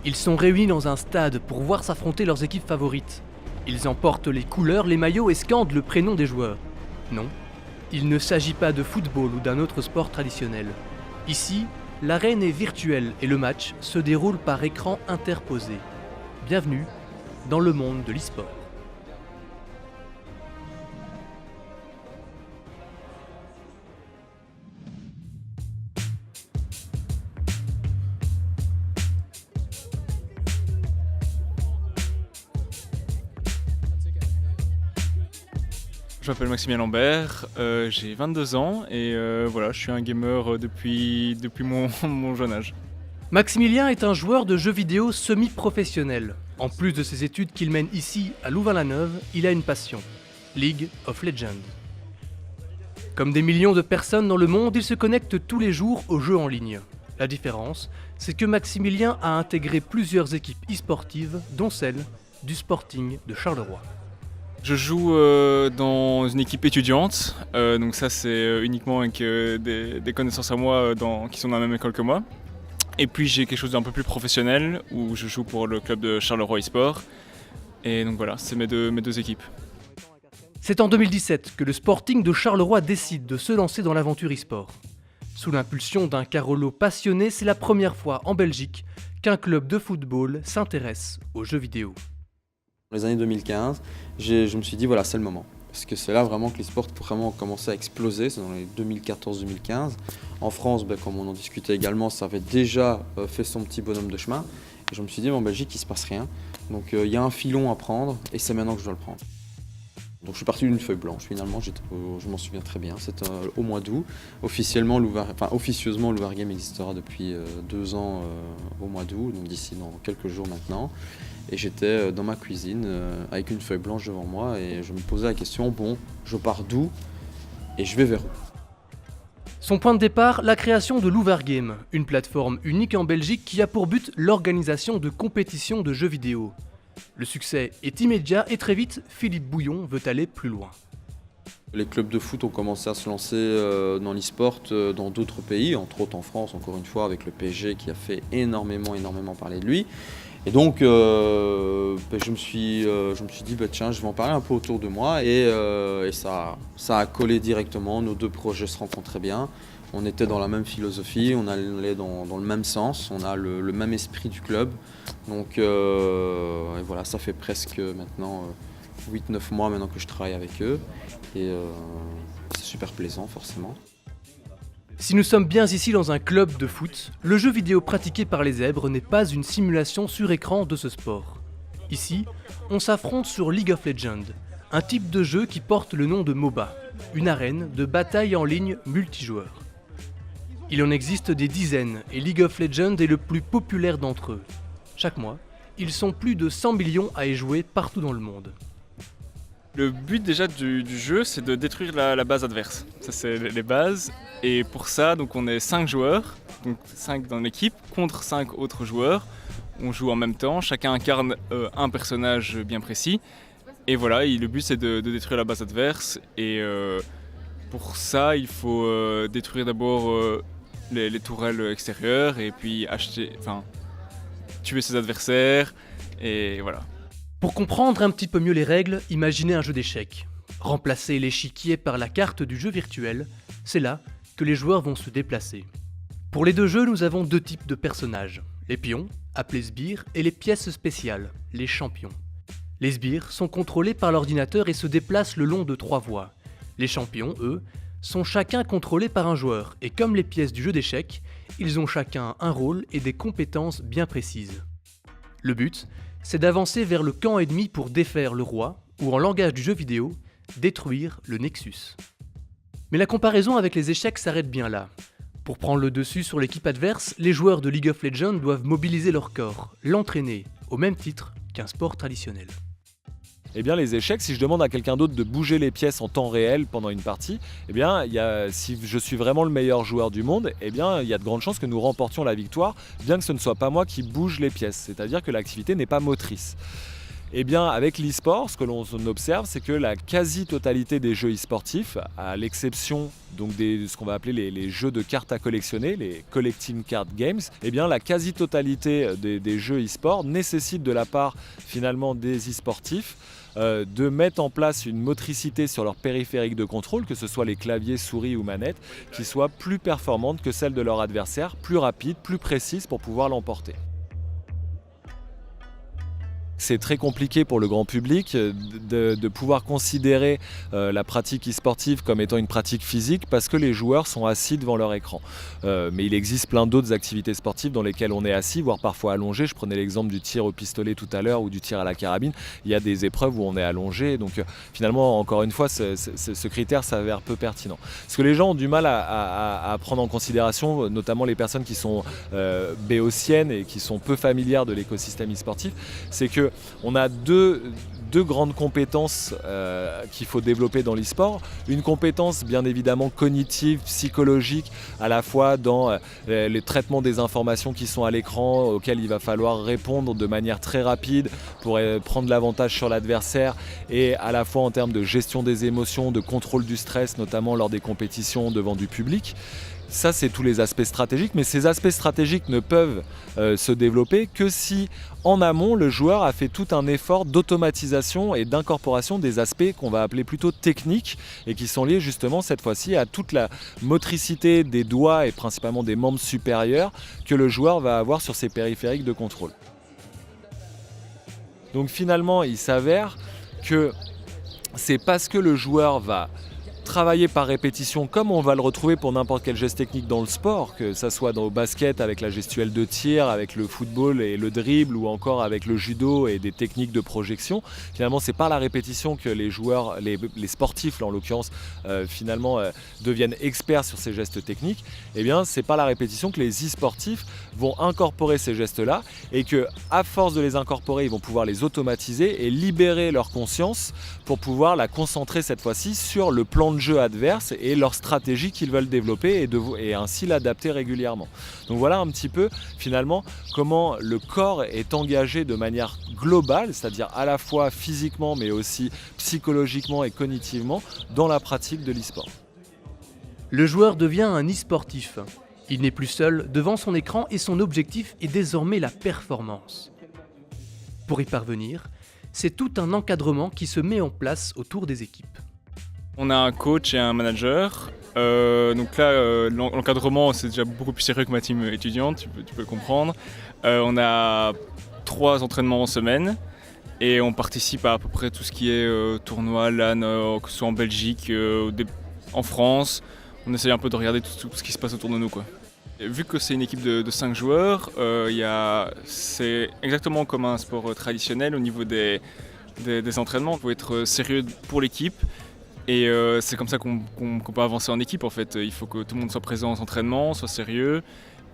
Ils sont réunis dans un stade pour voir s'affronter leurs équipes favorites. Ils emportent les couleurs, les maillots et scandent le prénom des joueurs. Non, il ne s'agit pas de football ou d'un autre sport traditionnel. Ici, l'arène est virtuelle et le match se déroule par écran interposé. Bienvenue dans le monde de l'e-sport. Je m'appelle Maximilien Lambert, j'ai 22 ans et voilà, je suis un gamer depuis mon jeune âge. Maximilien est un joueur de jeux vidéo semi-professionnel. En plus de ses études qu'il mène ici à Louvain-la-Neuve, il a une passion, League of Legends. Comme des millions de personnes dans le monde, il se connecte tous les jours aux jeux en ligne. La différence, c'est que Maximilien a intégré plusieurs équipes e-sportives, dont celle du Sporting de Charleroi. Je joue dans une équipe étudiante, donc ça c'est uniquement avec des connaissances à moi qui sont dans la même école que moi. Et puis j'ai quelque chose d'un peu plus professionnel où je joue pour le club de Charleroi eSport. Et donc voilà, c'est mes deux équipes. C'est en 2017 que le Sporting de Charleroi décide de se lancer dans l'aventure e-sport. Sous l'impulsion d'un Carolo passionné, c'est la première fois en Belgique qu'un club de football s'intéresse aux jeux vidéo. Dans les années 2015, je me suis dit voilà, c'est le moment. Parce que c'est là vraiment que l'e-sport vraiment commençait à exploser, c'est dans les 2014-2015. En France, comme on en discutait également, ça avait déjà fait son petit bonhomme de chemin. Et je me suis dit, en Belgique, il ne se passe rien. Donc il y a un filon à prendre et c'est maintenant que je dois le prendre. Donc je suis parti d'une feuille blanche finalement, je m'en souviens très bien, c'était au mois d'août. Officieusement, officieusement, l'Ouvargame existera depuis 2 ans au mois d'août, donc d'ici dans quelques jours maintenant. Et j'étais dans ma cuisine avec une feuille blanche devant moi et je me posais la question, bon, je pars d'où et je vais vers où? Son point de départ, la création de l'Ouvargame, une plateforme unique en Belgique qui a pour but l'organisation de compétitions de jeux vidéo. Le succès est immédiat et très vite, Philippe Bouillon veut aller plus loin. Les clubs de foot ont commencé à se lancer dans l'e-sport dans d'autres pays, entre autres en France, encore une fois, avec le PSG qui a fait énormément parler de lui. Et donc, je me suis dit, tiens, je vais en parler un peu autour de moi. Et ça a collé directement, nos deux projets se rencontraient bien. On était dans la même philosophie, on allait dans le même sens, on a le même esprit du club. Donc et voilà, ça fait presque maintenant 8-9 mois maintenant que je travaille avec eux. Et c'est super plaisant forcément. Si nous sommes bien ici dans un club de foot, le jeu vidéo pratiqué par les zèbres n'est pas une simulation sur écran de ce sport. Ici, on s'affronte sur League of Legends, un type de jeu qui porte le nom de MOBA, une arène de bataille en ligne multijoueur. Il en existe des dizaines et League of Legends est le plus populaire d'entre eux. Chaque mois, ils sont plus de 100 millions à y jouer partout dans le monde. Le but déjà du jeu, c'est de détruire la base adverse. Ça c'est les bases. Et pour ça, donc on est 5 joueurs, donc 5 dans l'équipe, contre 5 autres joueurs. On joue en même temps, chacun incarne un personnage bien précis. Et voilà, le but c'est de détruire la base adverse. Et pour ça, il faut détruire d'abord les tourelles extérieures et puis tuer ses adversaires. Et voilà. Pour comprendre un petit peu mieux les règles, imaginez un jeu d'échecs. Remplacez l'échiquier par la carte du jeu virtuel, c'est là que les joueurs vont se déplacer. Pour les deux jeux, nous avons 2 types de personnages. Les pions, appelés sbires, et les pièces spéciales, les champions. Les sbires sont contrôlés par l'ordinateur et se déplacent le long de 3 voies. Les champions, eux, sont chacun contrôlés par un joueur, et comme les pièces du jeu d'échecs, ils ont chacun un rôle et des compétences bien précises. Le but, c'est d'avancer vers le camp ennemi pour défaire le roi, ou en langage du jeu vidéo, détruire le Nexus. Mais la comparaison avec les échecs s'arrête bien là. Pour prendre le dessus sur l'équipe adverse, les joueurs de League of Legends doivent mobiliser leur corps, l'entraîner, au même titre qu'un sport traditionnel. Eh bien les échecs, si je demande à quelqu'un d'autre de bouger les pièces en temps réel pendant une partie, eh bien si je suis vraiment le meilleur joueur du monde, eh bien il y a de grandes chances que nous remportions la victoire, bien que ce ne soit pas moi qui bouge les pièces, c'est-à-dire que l'activité n'est pas motrice. Eh bien, avec l'e-sport, ce que l'on observe, c'est que la quasi-totalité des jeux e-sportifs, à l'exception donc de ce qu'on va appeler les jeux de cartes à collectionner, les collecting card games, eh bien, la quasi-totalité des jeux e-sport nécessite de la part finalement des e-sportifs de mettre en place une motricité sur leur périphérique de contrôle, que ce soit les claviers, souris ou manettes, qui soit plus performante que celle de leur adversaire, plus rapide, plus précise pour pouvoir l'emporter. C'est très compliqué pour le grand public de pouvoir considérer la pratique e-sportive comme étant une pratique physique parce que les joueurs sont assis devant leur écran. Mais il existe plein d'autres activités sportives dans lesquelles on est assis, voire parfois allongé. Je prenais l'exemple du tir au pistolet tout à l'heure ou du tir à la carabine. Il y a des épreuves où on est allongé. Donc finalement, encore une fois, ce critère s'avère peu pertinent. Ce que les gens ont du mal à prendre en considération, notamment les personnes qui sont béotiennes et qui sont peu familières de l'écosystème e-sportif, c'est que on a deux grandes compétences qu'il faut développer dans l'e-sport. Une compétence bien évidemment cognitive, psychologique, à la fois dans les traitements des informations qui sont à l'écran, auxquelles il va falloir répondre de manière très rapide pour prendre l'avantage sur l'adversaire, et à la fois en termes de gestion des émotions, de contrôle du stress, notamment lors des compétitions devant du public. Ça, c'est tous les aspects stratégiques, mais ces aspects stratégiques ne peuvent se développer que si, en amont, le joueur a fait tout un effort d'automatisation et d'incorporation des aspects qu'on va appeler plutôt techniques et qui sont liés justement cette fois-ci à toute la motricité des doigts et principalement des membres supérieurs que le joueur va avoir sur ses périphériques de contrôle. Donc finalement, il s'avère que c'est parce que le joueur va travailler par répétition, comme on va le retrouver pour n'importe quel geste technique dans le sport, que ça soit dans le basket avec la gestuelle de tir, avec le football et le dribble, ou encore avec le judo et des techniques de projection. Finalement, c'est par la répétition que les joueurs, les sportifs là, en l'occurrence, deviennent experts sur ces gestes techniques. Eh bien, c'est par la répétition que les e-sportifs vont incorporer ces gestes-là, et que, à force de les incorporer, ils vont pouvoir les automatiser et libérer leur conscience pour pouvoir la concentrer cette fois-ci sur le plan de jeu adverse et leur stratégie qu'ils veulent développer et ainsi l'adapter régulièrement. Donc voilà un petit peu finalement comment le corps est engagé de manière globale, c'est-à-dire à la fois physiquement mais aussi psychologiquement et cognitivement dans la pratique de l'e-sport. Le joueur devient un e-sportif. Il n'est plus seul devant son écran et son objectif est désormais la performance. Pour y parvenir, c'est tout un encadrement qui se met en place autour des équipes. On a un coach et un manager. Donc là, l'encadrement, c'est déjà beaucoup plus sérieux que ma team étudiante, tu peux le comprendre. On a 3 entraînements en semaine et on participe à peu près tout ce qui est tournoi, LAN, que ce soit en Belgique, en France. On essaye un peu de regarder tout ce qui se passe autour de nous, quoi. Et vu que c'est une équipe de 5 joueurs, c'est exactement comme un sport traditionnel au niveau des entraînements. Il faut être sérieux pour l'équipe. Et c'est comme ça qu'on peut avancer en équipe en fait. Il faut que tout le monde soit présent aux entraînements, soit sérieux.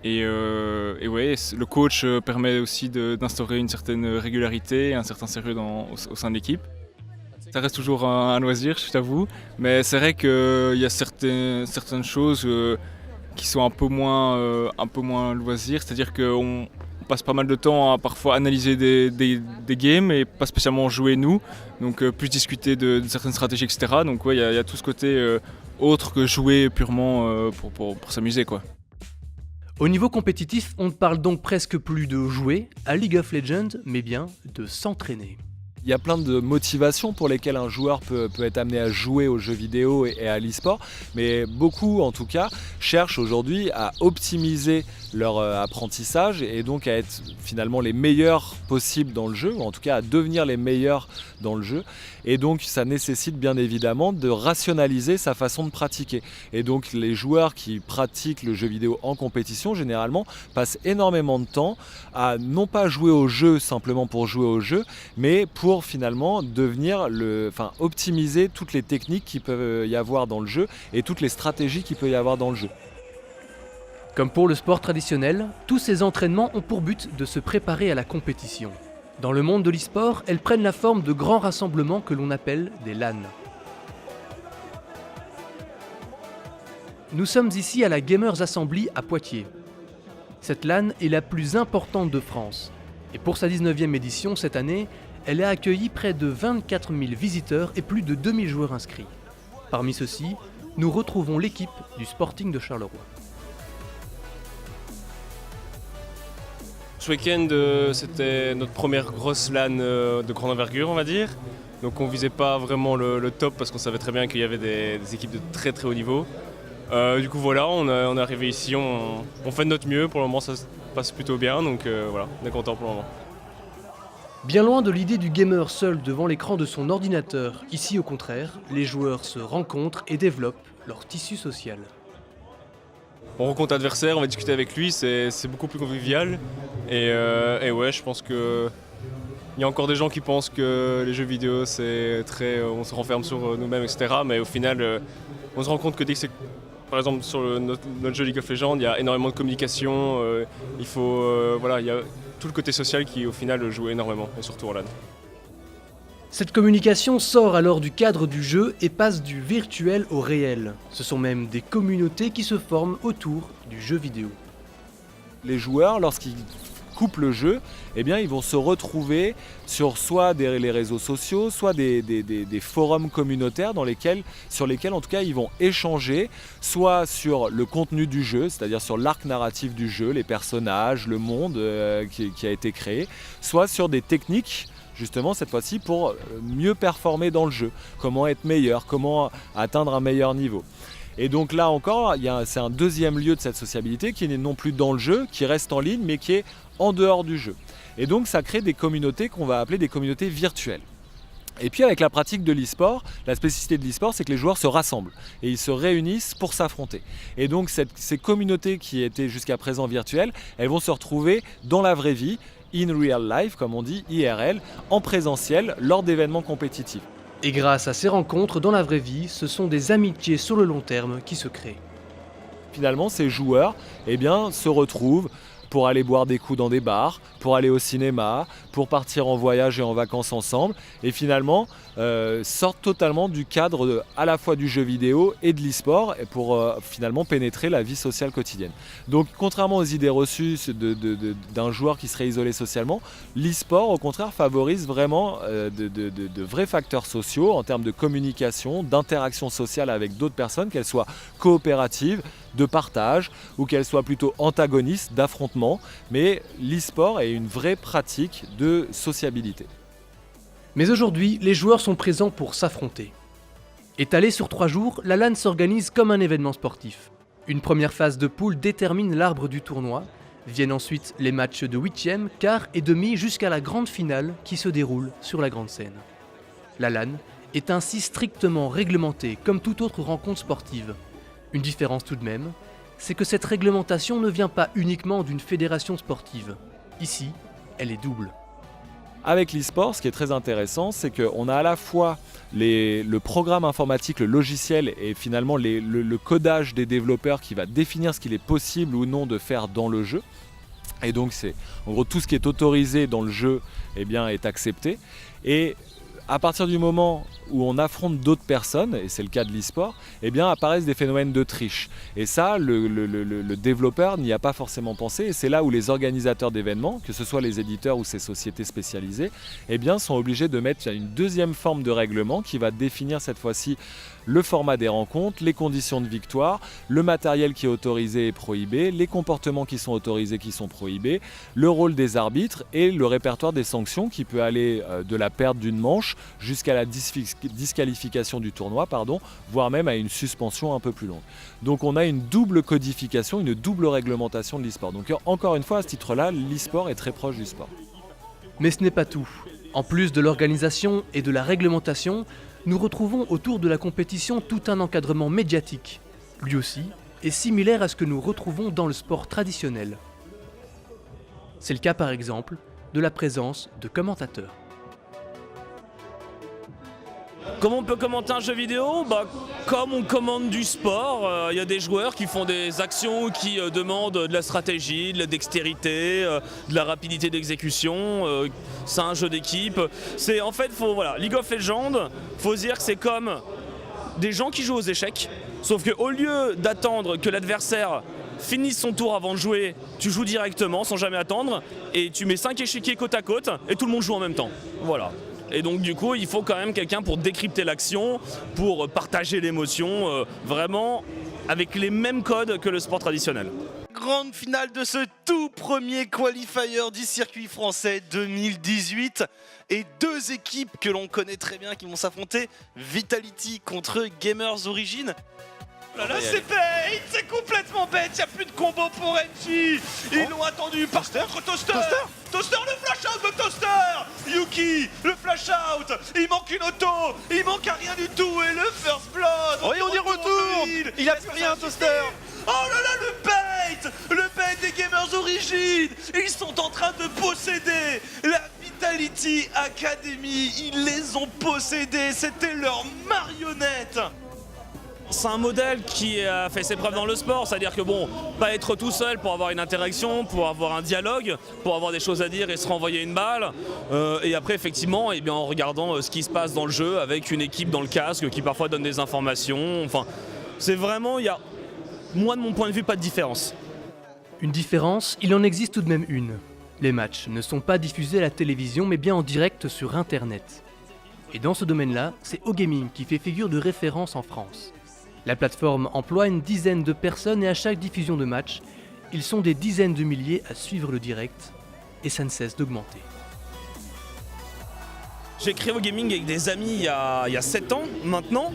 Et ouais, le coach permet aussi d'instaurer une certaine régularité, un certain sérieux au sein de l'équipe. Ça reste toujours un loisir, je t'avoue. Mais c'est vrai qu'il y a certaines choses qui sont un peu moins loisirs. C'est-à-dire qu'on passe pas mal de temps à parfois analyser des games et pas spécialement jouer nous, donc plus discuter de certaines stratégies, etc. Donc ouais, il y a tout ce côté autre que jouer purement pour s'amuser, quoi. Au niveau compétitif, on ne parle donc presque plus de jouer à League of Legends, mais bien de s'entraîner. Il y a plein de motivations pour lesquelles un joueur peut être amené à jouer aux jeux vidéo et à l'e-sport, mais beaucoup en tout cas cherchent aujourd'hui à optimiser leur apprentissage et donc à être finalement les meilleurs possibles dans le jeu, ou en tout cas à devenir les meilleurs dans le jeu. Et donc ça nécessite bien évidemment de rationaliser sa façon de pratiquer. Et donc les joueurs qui pratiquent le jeu vidéo en compétition généralement passent énormément de temps à non pas jouer au jeu simplement pour jouer au jeu, mais pour finalement optimiser toutes les techniques qu'il peut y avoir dans le jeu et toutes les stratégies qu'il peut y avoir dans le jeu. Comme pour le sport traditionnel, tous ces entraînements ont pour but de se préparer à la compétition. Dans le monde de l'e-sport, elles prennent la forme de grands rassemblements que l'on appelle des LAN. Nous sommes ici à la Gamers Assembly à Poitiers. Cette LAN est la plus importante de France. Et pour sa 19e édition cette année, elle a accueilli près de 24 000 visiteurs et plus de 2000 joueurs inscrits. Parmi ceux-ci, nous retrouvons l'équipe du Sporting de Charleroi. Ce week-end, c'était notre première grosse LAN de grande envergure, on va dire. Donc on visait pas vraiment le top parce qu'on savait très bien qu'il y avait des équipes de très très haut niveau. Du coup voilà, on est arrivé ici, on fait de notre mieux. Pour le moment ça se passe plutôt bien, donc voilà, on est content pour le moment. Bien loin de l'idée du gamer seul devant l'écran de son ordinateur, ici au contraire, les joueurs se rencontrent et développent leur tissu social. On rencontre l'adversaire, on va discuter avec lui, c'est beaucoup plus convivial. Et ouais, je pense que il y a encore des gens qui pensent que les jeux vidéo c'est très, on se renferme sur nous-mêmes, etc. Mais au final, on se rend compte que dès que c'est, par exemple sur notre jeu League of Legends, il y a énormément de communication. Il faut, voilà, il y a tout le côté social qui au final joue énormément, et surtout en LAN. Cette communication sort alors du cadre du jeu et passe du virtuel au réel. Ce sont même des communautés qui se forment autour du jeu vidéo. Les joueurs, lorsqu'ils coupent le jeu, eh bien, ils vont se retrouver sur soit les réseaux sociaux, soit des forums communautaires sur lesquels en tout cas ils vont échanger, soit sur le contenu du jeu, c'est-à-dire sur l'arc narratif du jeu, les personnages, le monde qui a été créé, soit sur des techniques justement cette fois-ci pour mieux performer dans le jeu, comment être meilleur, comment atteindre un meilleur niveau. Et donc là encore, c'est un deuxième lieu de cette sociabilité qui n'est non plus dans le jeu, qui reste en ligne, mais qui est en dehors du jeu. Et donc ça crée des communautés qu'on va appeler des communautés virtuelles. Et puis avec la pratique de l'e-sport, la spécificité de l'e-sport, c'est que les joueurs se rassemblent et ils se réunissent pour s'affronter. Et donc ces communautés qui étaient jusqu'à présent virtuelles, elles vont se retrouver dans la vraie vie, in real life, comme on dit, IRL, en présentiel, lors d'événements compétitifs. Et grâce à ces rencontres dans la vraie vie, ce sont des amitiés sur le long terme qui se créent. Finalement, ces joueurs se retrouvent pour aller boire des coups dans des bars, pour aller au cinéma, pour partir en voyage et en vacances ensemble, et finalement sortent totalement du cadre à la fois du jeu vidéo et de l'e-sport, et pour finalement pénétrer la vie sociale quotidienne. Donc contrairement aux idées reçues d'un joueur qui serait isolé socialement, l'e-sport au contraire favorise vraiment de vrais facteurs sociaux en termes de communication, d'interaction sociale avec d'autres personnes, qu'elles soient coopératives, de partage, ou qu'elles soient plutôt antagonistes, d'affrontement, mais l'e-sport est une vraie pratique de sociabilité. Mais aujourd'hui, les joueurs sont présents pour s'affronter. Étalée sur 3 jours, la LAN s'organise comme un événement sportif. Une première phase de poule détermine l'arbre du tournoi, viennent ensuite les matchs de 8e, quart et demi jusqu'à la grande finale qui se déroule sur la grande scène. La LAN est ainsi strictement réglementée comme toute autre rencontre sportive. Une différence tout de même, c'est que cette réglementation ne vient pas uniquement d'une fédération sportive. Ici, elle est double. Avec l'e-sport, ce qui est très intéressant, c'est qu'on a à la fois le programme informatique, le logiciel et finalement le codage des développeurs qui va définir ce qu'il est possible ou non de faire dans le jeu. Et donc c'est en gros tout ce qui est autorisé dans le jeu est accepté. Et à partir du moment où on affronte d'autres personnes, et c'est le cas de l'e-sport, apparaissent des phénomènes de triche. Et ça, le développeur n'y a pas forcément pensé, et c'est là où les organisateurs d'événements, que ce soit les éditeurs ou ces sociétés spécialisées, sont obligés de mettre une deuxième forme de règlement qui va définir cette fois-ci le format des rencontres, les conditions de victoire, le matériel qui est autorisé et prohibé, les comportements qui sont autorisés, qui sont prohibés, le rôle des arbitres et le répertoire des sanctions qui peut aller de la perte d'une manche jusqu'à la disqualification du tournoi, voire même à une suspension un peu plus longue. Donc on a une double codification, une double réglementation de l'e-sport. Donc encore une fois, à ce titre-là, l'e-sport est très proche du sport. Mais ce n'est pas tout. En plus de l'organisation et de la réglementation, nous retrouvons autour de la compétition tout un encadrement médiatique. Lui aussi est similaire à ce que nous retrouvons dans le sport traditionnel. C'est le cas par exemple de la présence de commentateurs. Comment on peut commenter un jeu vidéo ? Comme on commande du sport, il y a des joueurs qui font des actions qui demandent de la stratégie, de la dextérité, de la rapidité d'exécution. C'est un jeu d'équipe. League of Legends, faut se dire que c'est comme des gens qui jouent aux échecs, sauf qu'au lieu d'attendre que l'adversaire finisse son tour avant de jouer, tu joues directement sans jamais attendre, et tu mets 5 échiquiers côte à côte, et tout le monde joue en même temps. Voilà. Et donc du coup, il faut quand même quelqu'un pour décrypter l'action, pour partager l'émotion, vraiment avec les mêmes codes que le sport traditionnel. Grande finale de ce tout premier qualifier du circuit français 2018 et deux équipes que l'on connaît très bien qui vont s'affronter, Vitality contre Gamers Origin. Là, c'est bête, c'est complètement bête, il n'y a plus de combo pour NG. Ils l'ont attendu par contre Toaster. Toaster, le flash out de Toaster. Yuki, le flash out. Il manque une auto, il manque à rien du tout. Et le first blood. Oui, on y retourne. Il a plus rien, Toaster. Oh là là, le bait des Gamers Origin. Ils sont en train de posséder la Vitality Academy. Ils les ont possédés, c'était leur marionnette. C'est un modèle qui a fait ses preuves dans le sport, c'est-à-dire que bon, pas être tout seul pour avoir une interaction, pour avoir un dialogue, pour avoir des choses à dire et se renvoyer une balle. Et après, effectivement, eh bien, en regardant ce qui se passe dans le jeu avec une équipe dans le casque qui parfois donne des informations. Enfin, c'est vraiment, il y a, moi de mon point de vue, pas de différence. Une différence, il en existe tout de même une. Les matchs ne sont pas diffusés à la télévision mais bien en direct sur Internet. Et dans ce domaine-là, c'est OGaming qui fait figure de référence en France. La plateforme emploie une dizaine de personnes et à chaque diffusion de match, ils sont des dizaines de milliers à suivre le direct et ça ne cesse d'augmenter. J'ai créé OGaming avec des amis il y a 7 ans maintenant.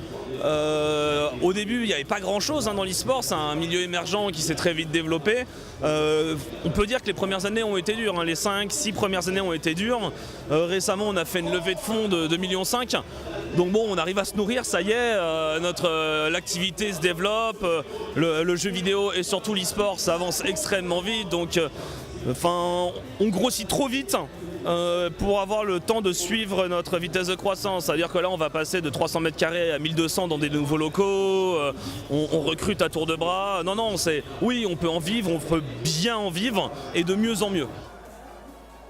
Au début, il n'y avait pas grand-chose dans l'e-sport, c'est un milieu émergent qui s'est très vite développé. On peut dire que les premières années ont été dures, les 5-6 premières années ont été dures. Récemment, on a fait une levée de fonds de 2,5 millions. Donc bon, on arrive à se nourrir, ça y est, l'activité se développe, le jeu vidéo et surtout l'e-sport, ça avance extrêmement vite. Donc, on grossit trop vite. Pour avoir le temps de suivre notre vitesse de croissance. C'est-à-dire que là, on va passer de 300 mètres carrés à 1200 dans des nouveaux locaux, on recrute à tour de bras. Non, oui, on peut en vivre, on peut bien en vivre, et de mieux en mieux.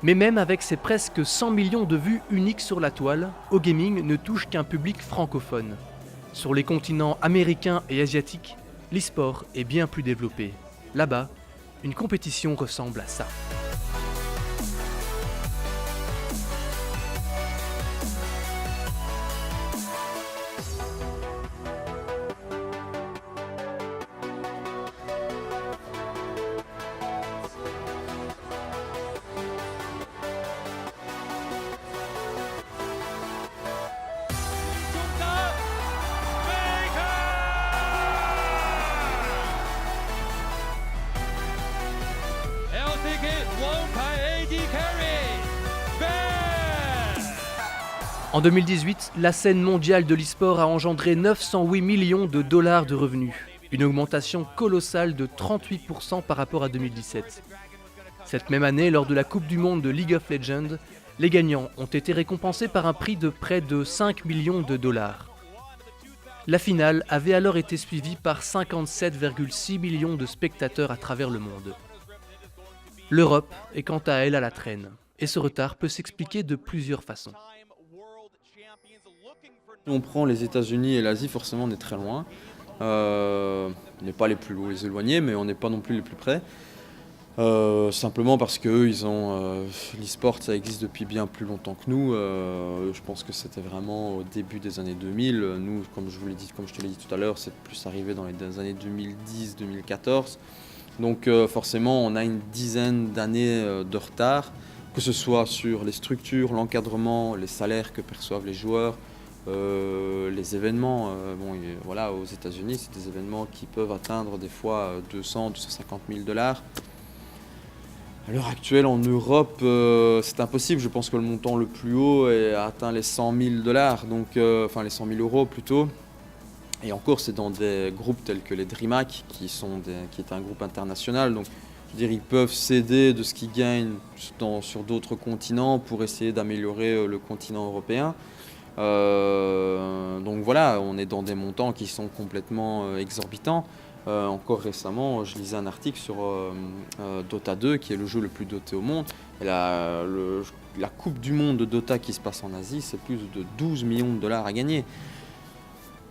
Mais même avec ses presque 100 millions de vues uniques sur la toile, OGaming ne touche qu'un public francophone. Sur les continents américain et asiatique, l'e-sport est bien plus développé. Là-bas, une compétition ressemble à ça. En 2018, la scène mondiale de l'e-sport a engendré 908 millions de dollars de revenus, une augmentation colossale de 38% par rapport à 2017. Cette même année, lors de la Coupe du Monde de League of Legends, les gagnants ont été récompensés par un prix de près de 5 millions de dollars. La finale avait alors été suivie par 57,6 millions de spectateurs à travers le monde. L'Europe est quant à elle à la traîne, et ce retard peut s'expliquer de plusieurs façons. Si on prend les États-Unis et l'Asie, forcément on est très loin. On n'est pas les plus éloignés, mais on n'est pas non plus les plus près. Simplement parce qu'eux, ils ont l'e-sport, ça existe depuis bien plus longtemps que nous. Je pense que c'était vraiment au début des années 2000. Nous, comme je te l'ai dit tout à l'heure, c'est plus arrivé dans les années 2010-2014. Donc forcément, on a une dizaine d'années de retard, que ce soit sur les structures, l'encadrement, les salaires que perçoivent les joueurs, les événements. Voilà, aux États-Unis, c'est des événements qui peuvent atteindre des fois 200, 250 000 dollars. À l'heure actuelle, en Europe, c'est impossible. Je pense que le montant le plus haut a atteint les 100 000 dollars, enfin les 100 000 euros plutôt. Et encore, c'est dans des groupes tels que les DreamHack, qui est un groupe international. Donc, je veux dire, ils peuvent céder de ce qu'ils gagnent sur d'autres continents pour essayer d'améliorer le continent européen. Donc voilà, on est dans des montants qui sont complètement exorbitants. Encore récemment, je lisais un article sur Dota 2, qui est le jeu le plus doté au monde. Et la Coupe du Monde de Dota qui se passe en Asie, c'est plus de 12 millions de dollars à gagner.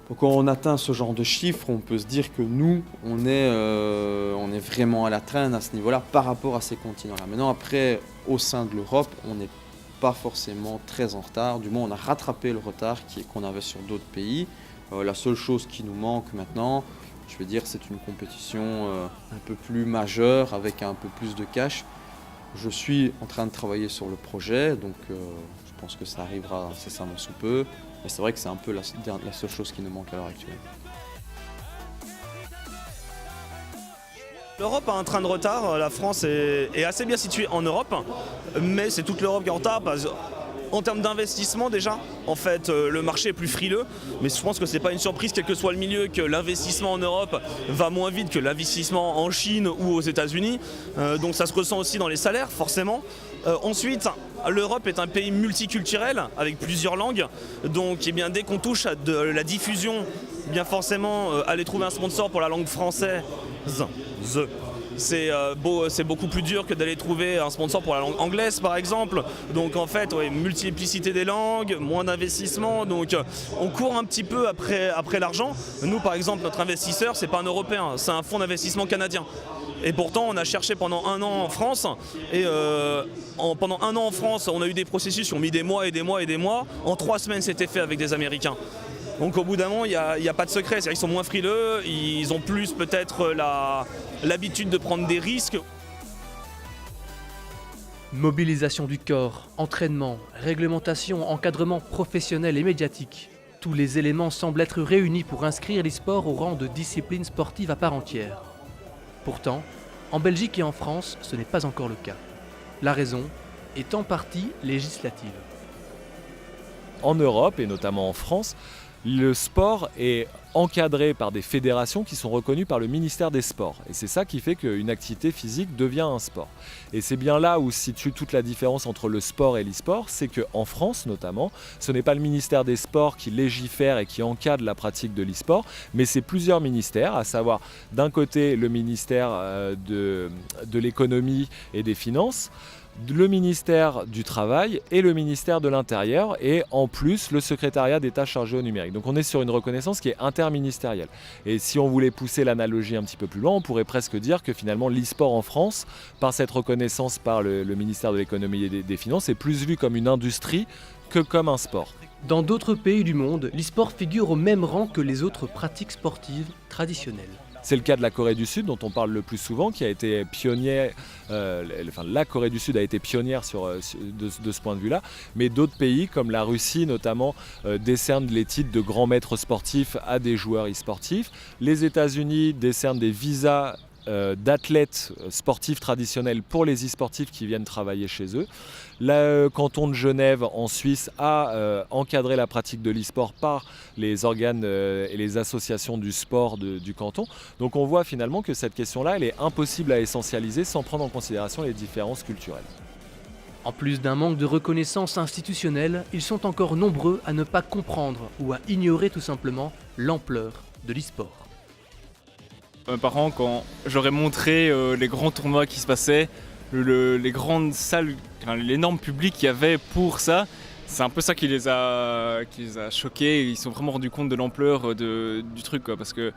Donc quand on atteint ce genre de chiffres, on peut se dire que nous, on est vraiment à la traîne à ce niveau-là par rapport à ces continents-là. Maintenant, après, au sein de l'Europe, on n'est pas forcément très en retard. Du moins, on a rattrapé le retard qu'on avait sur d'autres pays. La seule chose qui nous manque maintenant, je veux dire, c'est une compétition un peu plus majeure avec un peu plus de cash. Je suis en train de travailler sur le projet, donc je pense que ça arrivera incessamment sous peu. Mais c'est vrai que c'est un peu la seule chose qui nous manque à l'heure actuelle. L'Europe a un train de retard, la France est assez bien située en Europe, mais c'est toute l'Europe qui est en retard. En termes d'investissement déjà, en fait, le marché est plus frileux, mais je pense que c'est pas une surprise, quel que soit le milieu, que l'investissement en Europe va moins vite que l'investissement en Chine ou aux États-Unis. Donc ça se ressent aussi dans les salaires, forcément. Ensuite, l'Europe est un pays multiculturel avec plusieurs langues, donc eh bien, dès qu'on touche à de la diffusion, eh bien forcément aller trouver un sponsor pour la langue française, c'est beaucoup plus dur que d'aller trouver un sponsor pour la langue anglaise par exemple. Donc en fait, multiplicité des langues, moins d'investissement, donc on court un petit peu après l'argent. Nous par exemple, notre investisseur, c'est pas un Européen, c'est un fonds d'investissement canadien. Et pourtant, on a cherché pendant 1 an en France, et pendant 1 an en France, on a eu des processus qui ont mis des mois et des mois et des mois. En 3 semaines, c'était fait avec des Américains. Donc au bout d'un moment, il n'y a pas de secret, c'est-à-dire qu'ils sont moins frileux, ils ont plus peut-être l'habitude de prendre des risques. Mobilisation du corps, entraînement, réglementation, encadrement professionnel et médiatique. Tous les éléments semblent être réunis pour inscrire l'e-sport au rang de discipline sportive à part entière. Pourtant, en Belgique et en France, ce n'est pas encore le cas. La raison est en partie législative. En Europe et notamment en France, le sport est encadré par des fédérations qui sont reconnues par le ministère des Sports. Et c'est ça qui fait qu'une activité physique devient un sport. Et c'est bien là où se situe toute la différence entre le sport et l'e-sport, c'est qu'en France notamment, ce n'est pas le ministère des Sports qui légifère et qui encadre la pratique de l'e-sport, mais c'est plusieurs ministères, à savoir d'un côté le ministère de l'économie et des finances, le ministère du Travail et le ministère de l'Intérieur et en plus le secrétariat d'État chargé au numérique. Donc on est sur une reconnaissance qui est interministérielle. Et si on voulait pousser l'analogie un petit peu plus loin, on pourrait presque dire que finalement l'e-sport en France, par cette reconnaissance par le ministère de l'économie et des finances, est plus vu comme une industrie que comme un sport. Dans d'autres pays du monde, l'e-sport figure au même rang que les autres pratiques sportives traditionnelles. C'est le cas de la Corée du Sud, dont on parle le plus souvent, qui a été pionnière, la Corée du Sud a été pionnière de ce point de vue-là, mais d'autres pays, comme la Russie notamment, décernent les titres de grands maîtres sportifs à des joueurs e-sportifs. Les États-Unis décernent des visas d'athlètes sportifs traditionnels pour les e-sportifs qui viennent travailler chez eux. Le canton de Genève en Suisse a encadré la pratique de l'e-sport par les organes et les associations du sport du canton. Donc on voit finalement que cette question-là, elle est impossible à essentialiser sans prendre en considération les différences culturelles. En plus d'un manque de reconnaissance institutionnelle, ils sont encore nombreux à ne pas comprendre ou à ignorer tout simplement l'ampleur de l'e-sport. Mes parents, quand j'aurais montré les grands tournois qui se passaient, les grandes salles, l'énorme public qu'il y avait pour ça, c'est un peu ça qui les a choqués. Ils se sont vraiment rendus compte de l'ampleur du truc, quoi, parce que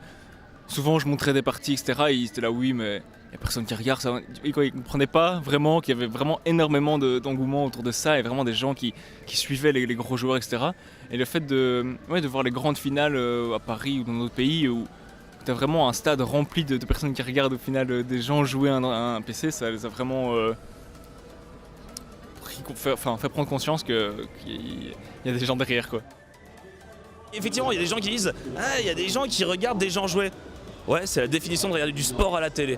souvent je montrais des parties, etc. Et ils étaient là, oui, mais il n'y a personne qui regarde ça. Ils ne comprenaient pas vraiment qu'il y avait vraiment énormément d'engouement autour de ça et vraiment des gens qui suivaient les gros joueurs, etc. Et le fait de voir les grandes finales à Paris ou dans d'autres pays où tu as vraiment un stade rempli de personnes qui regardent au final des gens jouer à un PC, ça les a vraiment fait prendre conscience qu'il y a des gens derrière, quoi. Effectivement, il y a des gens qui disent « Ah, il y a des gens qui regardent des gens jouer ». Ouais, c'est la définition de regarder du sport à la télé.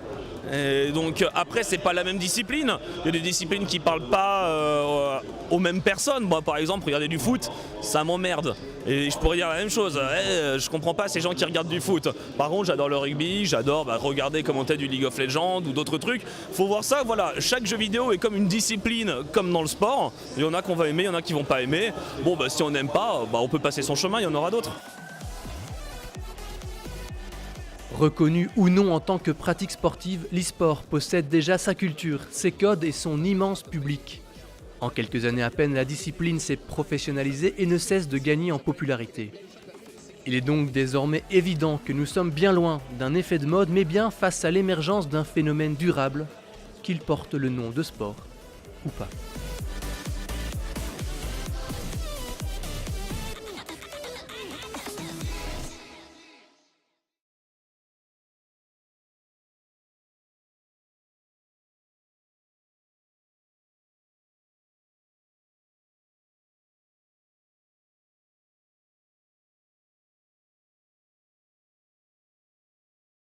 Et donc après, c'est pas la même discipline. Il y a des disciplines qui parlent pas aux mêmes personnes. Moi, par exemple, regarder du foot, ça m'emmerde. Et je pourrais dire la même chose. Je comprends pas ces gens qui regardent du foot. Par contre, j'adore le rugby, j'adore regarder commenter du League of Legends ou d'autres trucs. Faut voir ça, voilà. Chaque jeu vidéo est comme une discipline, comme dans le sport. Il y en a qu'on va aimer, il y en a qui vont pas aimer. Bon, si on n'aime pas, on peut passer son chemin, il y en aura d'autres. Reconnu ou non en tant que pratique sportive, l'e-sport possède déjà sa culture, ses codes et son immense public. En quelques années à peine, la discipline s'est professionnalisée et ne cesse de gagner en popularité. Il est donc désormais évident que nous sommes bien loin d'un effet de mode, mais bien face à l'émergence d'un phénomène durable, qu'il porte le nom de sport ou pas.